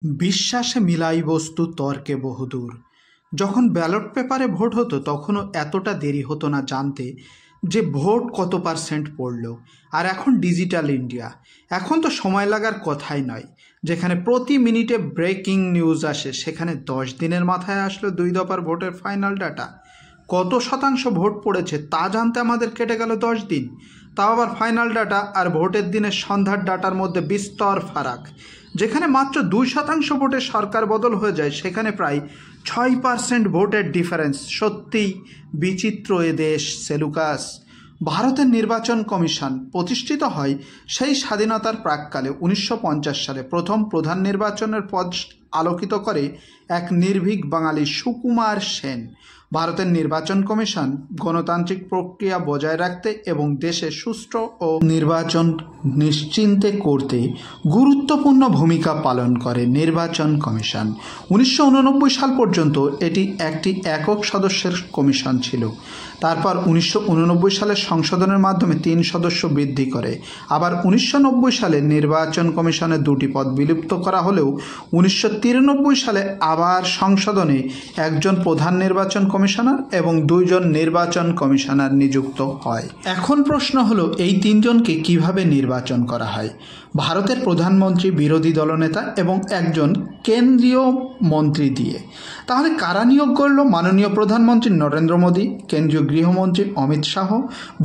বিশ্বাসে মিলাই বস্তু তর্কে বহুদূর। যখন ব্যালট পেপারে ভোট হতো তখনও এতটা দেরি হতো না জানতে যে ভোট কত পার্সেন্ট পড়ল। আর এখন ডিজিটাল ইন্ডিয়া, এখন তো সময় লাগার কথাই নয়। যেখানে প্রতি মিনিটে ব্রেকিং নিউজ আসে, সেখানে 10 দিনের মাথায় আসলো 2 দফার ভোটের ফাইনাল ডাটা। কত শতাংশ ভোট পড়েছে তা জানতে আমাদের কেটে গেল 10 দিন। তাও আবার ফাইনাল ডাটা আর ভোটের দিনের সন্ধ্যার ডাটার মধ্যে বিস্তর ফারাক। যেখানে মাত্র 2% ভোটে সরকার বদল হয়ে যায়, সেখানে প্রায় 6% ভোটের ডিফারেন্স। সত্যিই বিচিত্র এ দেশ সেলুকাস। ভারতের নির্বাচন কমিশন প্রতিষ্ঠিত হয় সেই স্বাধীনতার প্রাক্কালে 1950 সালে। প্রথম প্রধান নির্বাচনের পথ আলোকিত করে এক নির্ভীক বাঙালি সুকুমার সেন। ভারতের নির্বাচন কমিশন গণতান্ত্রিক প্রক্রিয়া বজায় রাখতে এবং দেশে সুষ্ঠু ও নির্বাচন নিশ্চিন্তে করতে গুরুত্বপূর্ণ ভূমিকা পালন করে। নির্বাচন কমিশন 1989 সাল পর্যন্ত এটি একটি একক সদস্যের কমিশন ছিল। তারপর 1989 সালের সংশোধনের মাধ্যমে 3 সদস্য বৃদ্ধি করে। আবার 1990 সালে নির্বাচন কমিশনের 2টি পদ বিলুপ্ত করা হলেও 1993 সালে আবার সংশোধনে একজন প্রধান নির্বাচন কমিশনার এবং 2 জন নির্বাচন কমিশনার নিযুক্ত হয়। এখন প্রশ্ন হলো, এই 3 জনকে কিভাবে নির্বাচন করা হয়? ভারতের প্রধানমন্ত্রী, বিরোধী দলনেতা এবং একজন কেন্দ্রীয় মন্ত্রী দিয়ে। তাহলে কারা নিয়োগ করল? মাননীয় প্রধানমন্ত্রী নরেন্দ্র মোদী, কেন্দ্রীয় গৃহমন্ত্রী অমিত শাহ,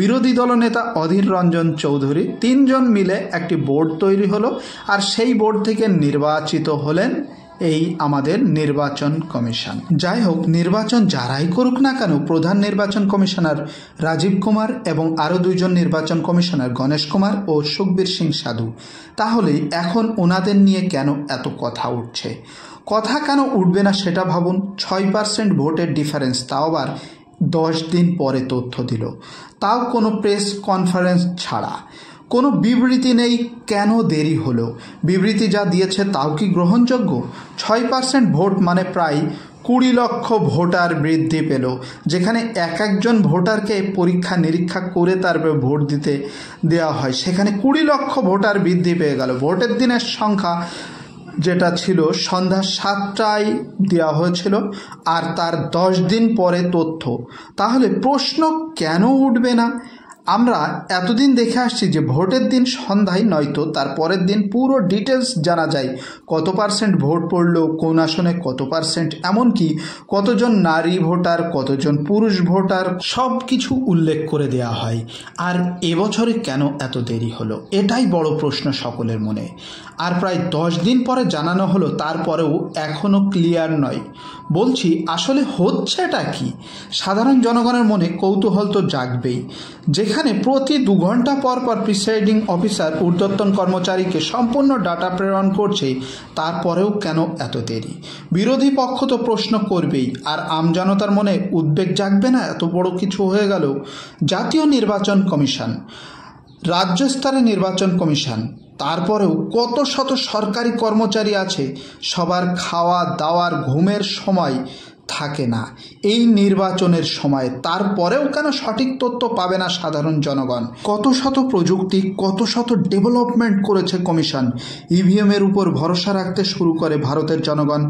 বিরোধী দলনেতা অধীর রঞ্জন চৌধুরী। 3 জন মিলে একটি বোর্ড তৈরি হলো, আর সেই বোর্ড থেকে নির্বাচিত হলেন এই আমাদের নির্বাচন কমিশন। যাই হোক, নির্বাচন যারাই করুক না কেন, প্রধান নির্বাচন কমিশনার রাজীব কুমার এবং আরও 2 জন নির্বাচন কমিশনার গণেশ কুমার ও সুখবীর সিং সাধু। তাহলে এখন ওনাদের নিয়ে কেন এত কথা উঠছে? কথা কেন উঠবে না সেটা ভাবুন। 6% ভোটের ডিফারেন্স, তাও আবার 10 দিন পরে তথ্য দিল, তাও কোনো প্রেস কনফারেন্স ছাড়া। কোনো বিবৃতি নেই। কেন দেরি হলো? বিবৃতি যা দিয়েছে তাও কি গ্রহণযোগ্য? 6% ভোট মানে প্রায় 20 লক্ষ ভোটার বৃদ্ধি পেল। যেখানে একজন ভোটারকে পরীক্ষা নিরীক্ষা করে তারপরে ভোট দিতে দেওয়া হয়, সেখানে 20 লক্ষ ভোটার বৃদ্ধি পেয়ে গেল। ভোটের দিনের সংখ্যা যেটা ছিল সন্ধ্যা 7টায় দেওয়া হয়েছিল, আর তার 10 দিন পরে তথ্য। তাহলে প্রশ্ন কেন উঠবে না? আমরা এতদিন দেখে আসছি যে ভোটের দিন সন্ধ্যায় নয়তো তার পরের দিন পুরো ডিটেলস জানা যায়। কত পার্সেন্ট ভোট পড়লো, কোন আসনে কত পার্সেন্ট, এমনকি কতজন নারী ভোটার, কতজন পুরুষ ভোটার, সব কিছু উল্লেখ করে দেওয়া হয়। আর এবছরে কেন এত দেরি হলো, এটাই বড় প্রশ্ন সকলের মনে। আর প্রায় 10 দিন পরে জানানো হলো, তারপরেও এখনও ক্লিয়ার নয়। বলছি, আসলে হচ্ছেটা কি? সাধারণ জনগণের মনে কৌতূহল তো জাগবেই। যেখানে প্রতি 2 ঘন্টা পর পর প্রিসাইডিং অফিসার ঊর্ধ্বতন কর্মচারীকে সম্পূর্ণ ডাটা প্রেরণ করছে, তারপরেও কেন এত দেরি? বিরোধী পক্ষ তো প্রশ্ন করবেই, আর আমজনতার মনে উদ্বেগ জাগবে না? এত বড় কিছু হয়ে গেল। জাতীয় নির্বাচন কমিশন, রাজ্য স্তরে নির্বাচন কমিশন, তারপরেও কত শত সরকারি কর্মচারী আছে, সবার খাওয়া দাওয়ার ঘুমের সময় থাকে না এই নির্বাচনের সময়। তারপরেও কেন সঠিক তথ্য পাবে না সাধারণ জনগণ? কত শত প্রযুক্তি, কত শত ডেভেলপমেন্ট করেছে কমিশন। ইভিএমের উপর ভরসা রাখতে শুরু করে ভারতের জনগণ।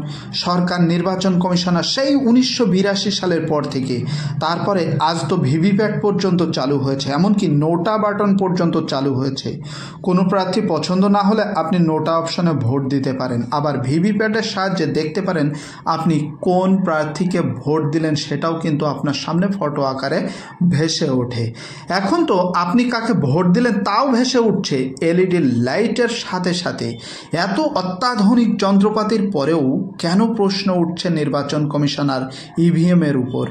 সরকার নির্বাচন কমিশনার সেই 1982 সালের পর থেকে। তারপরে আজ তো ভিভিপ্যাট পর্যন্ত চালু হয়েছে, এমনকি নোটা বাটন পর্যন্ত চালু হয়েছে। কোনো প্রার্থী পছন্দ না হলে আপনি নোটা অপশনে ভোট দিতে পারেন। আবার ভিভিপ্যাটের সাহায্যে দেখতে পারেন আপনি কোন প্রার্থীকে ভোট দিলেন, সেটাও কিন্তু আপনার সামনে ফটো আকারে ভেসে ওঠে। এখন তো আপনি কাকে ভোট দিলেন তাও ভেসে উঠছে এলইডি লাইটের সাথে সাথে। এত অত্যাধুনিক যন্ত্রপাতির পরেও কেন প্রশ্ন উঠছে নির্বাচন কমিশনার ইভিএমের উপর?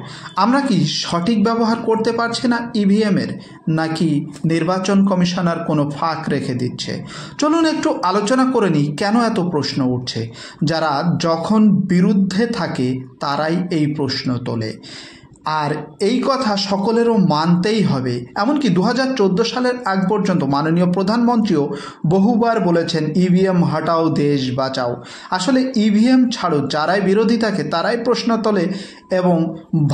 আমরা কি সঠিক ব্যবহার করতে পারছি না ইভিএমের, নাকি নির্বাচন কমিশনার কোনো ফাঁক রেখে দিচ্ছে? চলুন একটু আলোচনা করে নিই কেন এত প্রশ্ন উঠছে। যারা যখন বিরুদ্ধে থাকে তারাই এই প্রশ্ন তোলে, আর এই কথা সকলেরও মানতেই হবে। এমনকি 2014 সালের আগ পর্যন্ত মাননীয় প্রধানমন্ত্রীও বহুবার বলেছেন, ইভিএম হটাও দেশ বাঁচাও। আসলে ইভিএম ছাড়ো, যারাই বিরোধী থাকে তারাই প্রশ্ন তোলে এবং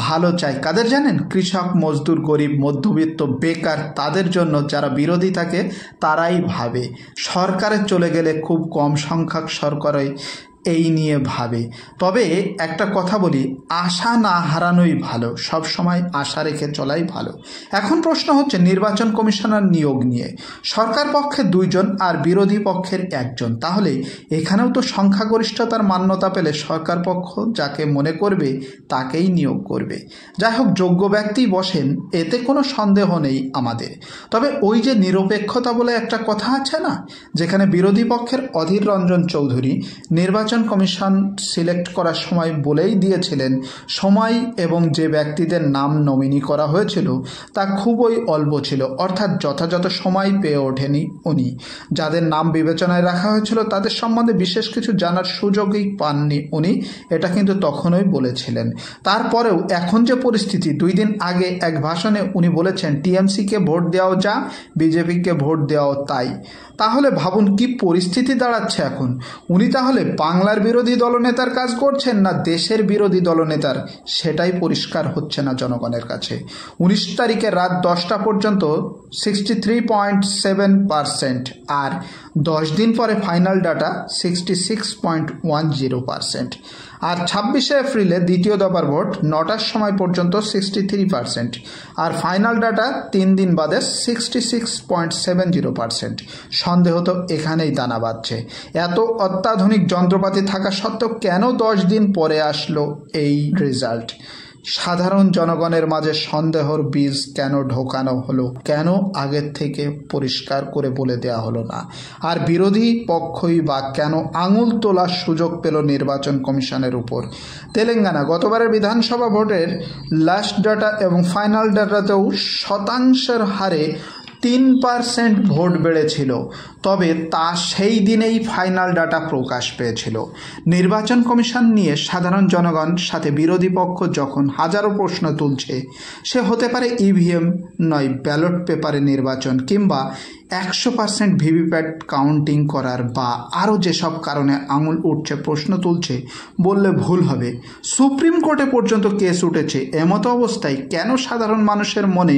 ভালো চায় কাদের জানেন? কৃষক, মজদুর, গরিব, মধ্যবিত্ত, বেকার, তাদের জন্য যারা বিরোধী থাকে তারাই ভাবে। সরকারে চলে গেলে খুব কম সংখ্যক সরকারে এই নিয়ে ভাবে। তবে একটা কথা বলি, আশা না হারানোই ভালো, সব সময় আশা রেখে চলাই ভালো। এখন প্রশ্ন হচ্ছে নির্বাচন কমিশনার নিয়োগ নিয়ে। সরকার পক্ষে 2 জন আর বিরোধী পক্ষের 1 জন, তাহলে এখানেও তো সংখ্যাগরিষ্ঠতার মান্যতা পেলে সরকার পক্ষ যাকে মনে করবে তাকেই নিয়োগ করবে। যাই হোক, যোগ্য ব্যক্তি বসেন, এতে কোনো সন্দেহ নেই আমাদের। তবে ওই যে নিরপেক্ষতা বলে একটা কথা আছে না, যেখানে বিরোধী পক্ষের অধীর রঞ্জন চৌধুরী নির্বাচন কমিশন সিলেক্ট করার সময় বলেই দিয়েছিলেন সময় এবং যে ব্যক্তিদের নাম নমিনি করা হয়েছিল তা খুবই অল্প ছিল, অর্থাৎ যথাযথ সময় পেয়ে ওঠেনি উনি। যাদের নাম বিবেচনায় রাখা হয়েছিল তাদের সম্বন্ধে বিশেষ কিছু জানার সুযোগই পাননি উনি, এটা কিন্তু তখনই বলেছিলেন। তারপরেও এখন যে পরিস্থিতি, 2 দিন আগে এক ভাষণে উনি বলেছেন টিএমসিকে ভোট দেওয়াও যা, বিজেপিকে ভোট দেওয়াও তাই। তাহলে ভাবুন কি পরিস্থিতি দাঁড়াচ্ছে এখন। উনি তাহলে বাংলার বিরোধী দলনেতার কাজ করছেন না দেশের বিরোধী দলনেতার, সেটাই পরিষ্কার হচ্ছে না জনগণের কাছে। 19 তারিখে রাত 10টা পর্যন্ত 63.7% আর 10 দিন পরে ফাইনাল ডাটা 66.10%। আর 26শে এপ্রিলে দ্বিতীয় দফার ভোট 9টার সময় পর্যন্ত 63%, আর ফাইনাল ডাটা 3 দিন বাদে 66.70%। সন্দেহ তো এখানেই দানা বাঁধছে। এত অত্যাধুনিক যন্ত্রপাতি থাকা সত্ত্বেও কেন 10 দিন পরে আসলো এই রেজাল্ট? সাধারণ জনগণের মাঝে সন্দেহর বীজ কেন ঢোকানো হলো? কেন আগের থেকে পরিষ্কার করে বলে দেওয়া হলো না? আর বিরোধী পক্ষই বা কেন আঙুল তোলার সুযোগ পেল নির্বাচন কমিশনের উপর? তেলেঙ্গানা গতবারের বিধানসভা ভোটের লাস্ট ডাটা এবং ফাইনাল ডাটাতেও শতাংশের হারে 3% ভোট বেড়েছিল, তবে তা সেই দিনেই ফাইনাল ডাটা প্রকাশ পেয়েছিল। নির্বাচন কমিশন নিয়ে সাধারণ জনগণ সাথে বিরোধী পক্ষ যখন হাজারো প্রশ্ন তুলছে, সে হতে পারে ইভিএম নয় ব্যালট পেপারে নির্বাচন, কিংবা 100% ভিভিপ্যাট কাউন্টিং করার, বা আরও যেসব কারণে আঙুল উঠছে প্রশ্ন তুলছে বললে ভুল হবে। সুপ্রিম কোর্টে পর্যন্ত কেস উঠেছে। এমতো অবস্থায় কেন সাধারণ মানুষের মনে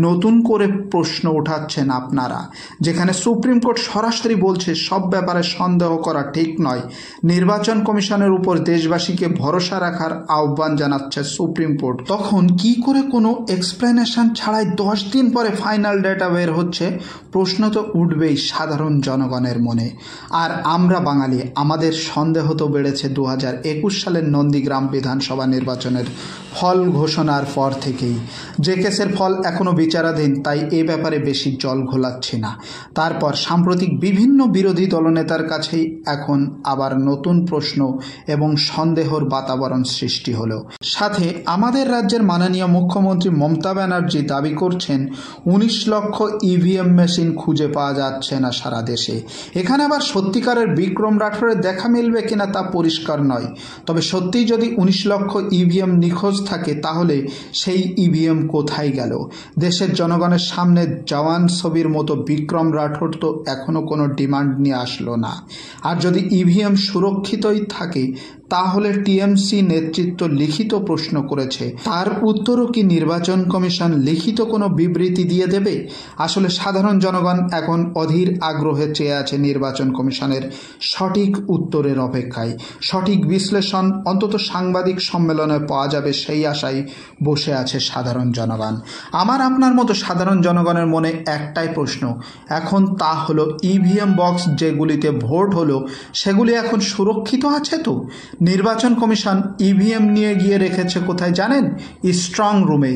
নতুন করে প্রশ্ন উঠাচ্ছেন আপনারা, যেখানে সুপ্রিম কোর্ট সরাসরি বলছে সব ব্যাপারে সন্দেহ করা ঠিক নয়। নির্বাচন কমিশনের উপর দেশবাসীকে ভরসা রাখার আহ্বান জানাচ্ছে সুপ্রিম কোর্ট। তখন কি করে কোনো এক্সপ্লেনেশন ছাড়াই 10 দিন পরে ফাইনাল ডেটা বের হচ্ছে? প্রশ্ন তো উঠবেই সাধারণ জনগণের মনে। আর আমরা বাঙালি, আমাদের সন্দেহ তো বেড়েছে 2021 সালের নন্দীগ্রাম বিধানসভা নির্বাচনের ফল ঘোষণার পর থেকেই। যে কেসের ফল এখনও বিচারাধীন, তাই এ ব্যাপারে বেশি জল ঘোলাচ্ছি না। তারপর সাম্প্রতিক বিভিন্ন বিরোধী দলনেতার কাছেই এখন আবার নতুন প্রশ্ন এবং সন্দেহর বাতাবরণ সৃষ্টি হলো। সাথে আমাদের রাজ্যের মাননীয় মুখ্যমন্ত্রী মমতা ব্যানার্জি দাবি করছেন 19 লক্ষ ইভিএম মেশিন খুঁজে পাওয়া যাচ্ছে না সারা দেশে। এখানে আবার সত্যিকারের বিক্রম রাঠোরের দেখা মিলবে কিনা তা পরিষ্কার নয়। তবে সত্যিই যদি 19 লক্ষ ইভিএম নিখোঁজ থাকে, তাহলে সেই ইভিএম কোথায় গেল? দেশের জনগণের সামনে জওয়ান ছবির মতো বিক্রম রাঠোর তো এখনো কোনো ডিমান্ড নিয়ে আসলো না। আর যদি ইভিএম সুরক্ষিতই থাকে, তাহলে টিএমসি নেতৃত্ব লিখিত প্রশ্ন করেছে, তার উত্তরও কি নির্বাচন কমিশন লিখিত কোনো বিবৃতি দিয়ে দেবে? আসলে সাধারণ জনগণ এখন অধীর আগ্রহে চেয়ে আছে নির্বাচন কমিশনের সঠিক উত্তরের অপেক্ষায়। সঠিক বিশ্লেষণ অন্তত সাংবাদিক সম্মেলনে পাওয়া যাবে সেই আশায় বসে আছে সাধারণ জনগণ। আমার আপনার মতো সাধারণ জনগণের মনে একটাই প্রশ্ন এখন, তা হলো ইভিএম বক্স যেগুলিতে ভোট হলো সেগুলি এখন সুরক্ষিত আছে তো? নির্বাচন কমিশন ইভিএম নিয়ে গিয়ে রেখেছে কোথায় জানেন? স্ট্রং রুমে।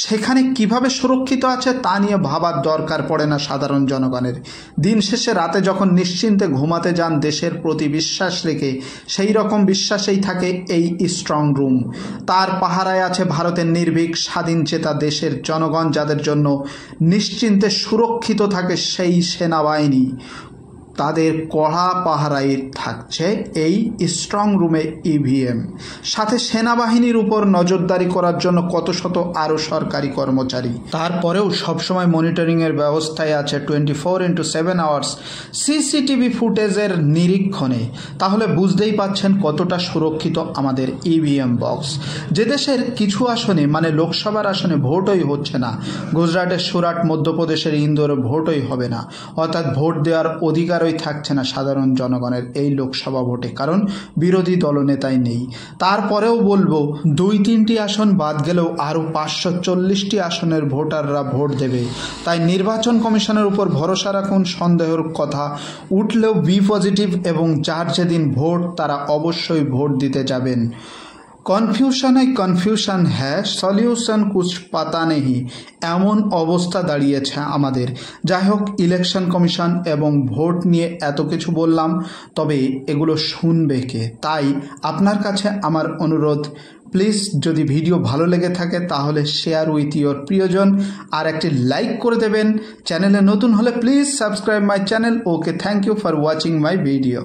সেখানে কিভাবে সুরক্ষিত আছে তা নিয়ে ভাবার দরকার পড়ে না সাধারণ জনগণের। দিন শেষে রাতে যখন নিশ্চিন্তে ঘুমাতে যান দেশের প্রতি বিশ্বাস রেখে, সেই রকম বিশ্বাসেই থাকে এই স্ট্রং রুম। তার পাহারায় আছে ভারতের নির্ভীক স্বাধীন চেতা দেশের জনগণ, যাদের জন্য নিশ্চিন্তে সুরক্ষিত থাকে সেই সেনাবাহিনী। তাদের কড়া পাহারায় থাকছে এই স্ট্রং রুমে ইভিএম। সাথে সেনাবাহিনীর উপর নজরদারি করার জন্য কত শত আরও সরকারি কর্মচারী। তারপরেও সবসময় মনিটরিংয়ের ব্যবস্থায় আছে 24x7 আওয়ার্স সিসিটিভি ফুটেজের নিরীক্ষণে। তাহলে বুঝতেই পাচ্ছেন কতটা সুরক্ষিত আমাদের ইভিএম বক্স। যে দেশের কিছু আসনে, মানে লোকসভার আসনে ভোটই হচ্ছে না, গুজরাটের সুরাট, মধ্যপ্রদেশের ইন্দোরে ভোটই হবে না, অর্থাৎ ভোট দেওয়ার অধিকার অধিকারই থাকছে না সাধারণ জনগণের এই লোকসভা ভোটে, কারণ বিরোধী দলনেতাই নেই। তারপরেও বলবো 2-3টি আসন বাদ গেলেও আরও 540টি আসনের ভোটাররা ভোট দেবে। তাই নির্বাচন কমিশনের উপর ভরসা রাখুন। সন্দেহের কথা উঠলেও বি পজিটিভ এবং যার যেদিন ভোট তারা অবশ্যই ভোট দিতে যাবেন। কনফিউশন হ্যাঁ, সলিউশন কুছ পাতা নেই, এমন অবস্থা দাঁড়িয়েছে আমাদের। যাই হোক, ইলেকশন কমিশন এবং ভোট নিয়ে এত কিছু বললাম, তবে এগুলো শুনবে কে? তাই আপনার কাছে আমার অনুরোধ, প্লিজ যদি ভিডিও ভালো লেগে থাকে তাহলে শেয়ার উইথ ইয়োর প্রিয়জন, আর একটি লাইক করে দেবেন। চ্যানেলে নতুন হলে please subscribe my channel. Okay, thank you for watching my video.